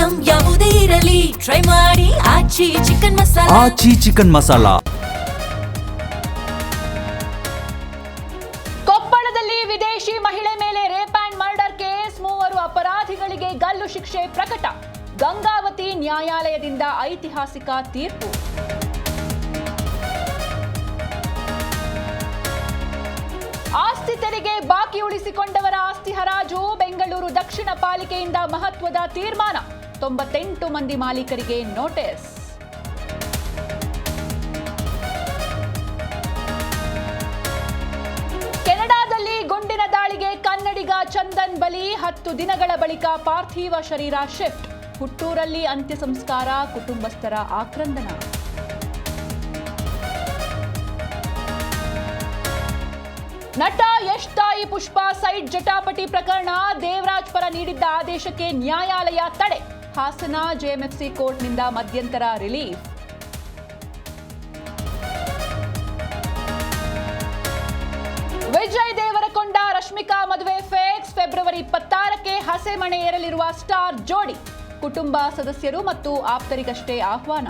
Item ಯಾವುದೇ ಇರಲಿ try ಮಾಡಿ ಆಚಿ ಚಿಕನ್ ಮಸಾಲಾ. ಆಚಿ ಚಿಕನ್ ಮಸಾಲಾ. ಕೊಪ್ಪಳದಲ್ಲಿ ವಿದೇಶಿ ಮಹಿಳೆ ಮೇಲೆ ರೇಪ್ ಅಂಡ್ ಮರ್ಡರ್ ಕೇಸ್, 3 ಅಪರಾಧಿಗಳಿಗೆ ಗಲ್ಲು ಶಿಕ್ಷೆ ಪ್ರಕಟ. ಗಂಗಾವತಿ ನ್ಯಾಯಾಲಯದಿಂದ ಐತಿಹಾಸಿಕ ತೀರ್ಪು. ಆಸ್ತಿ ತೆರಿಗೆ ಬಾಕಿ ಉಳಿಸಿಕೊಂಡವರ ಆಸ್ತಿ ಹರಾಜು. ಬೆಂಗಳೂರು ದಕ್ಷಿಣ ಪಾಲಿಕೆಯಿಂದ ಮಹತ್ವದ ತೀರ್ಮಾನ. 98 ಮಂದಿ ಮಾಲೀಕರಿಗೆ ನೋಟಿಸ್. ಕೆನಡಾದಲ್ಲಿ ಗುಂಡಿನ ದಾಳಿಗೆ ಕನ್ನಡಿಗ ಚಂದನ್ ಬಲಿ. 10 ದಿನಗಳ ಬಳಿಕ ಪಾರ್ಥಿವ ಶರೀರ ಶಿಫ್ಟ್. ಹುಟ್ಟೂರಲ್ಲಿ ಅಂತ್ಯ ಸಂಸ್ಕಾರ, ಕುಟುಂಬಸ್ಥರ ಆಕ್ರಂದನ. ನಟ ಯಶ್ ತಾಯಿ ಪುಷ್ಪಾ ಸೈಟ್ ಜಟಾಪಟಿ ಪ್ರಕರಣ. ದೇವರಾಜ್ ಪರ ನೀಡಿದ್ದ ಆದೇಶಕ್ಕೆ ನ್ಯಾಯಾಲಯ ತಡೆ. ಹಾಸನ ಜೆಎಂಎಫ್ಸಿ ಕೋರ್ಟ್ನಿಂದ ಮಧ್ಯಂತರ ರಿಲೀಫ್. ವಿಜಯ್ ದೇವರಕೊಂಡ ರಶ್ಮಿಕಾ ಮದುವೆ ಫಿಕ್ಸ್. ಫೆಬ್ರವರಿ 26ಕ್ಕೆ ಹಸೆಮಣೆ ಏರಲಿರುವ ಸ್ಟಾರ್ ಜೋಡಿ. ಕುಟುಂಬ ಸದಸ್ಯರು ಮತ್ತು ಆಪ್ತರಿಗಷ್ಟೇ ಆಹ್ವಾನ.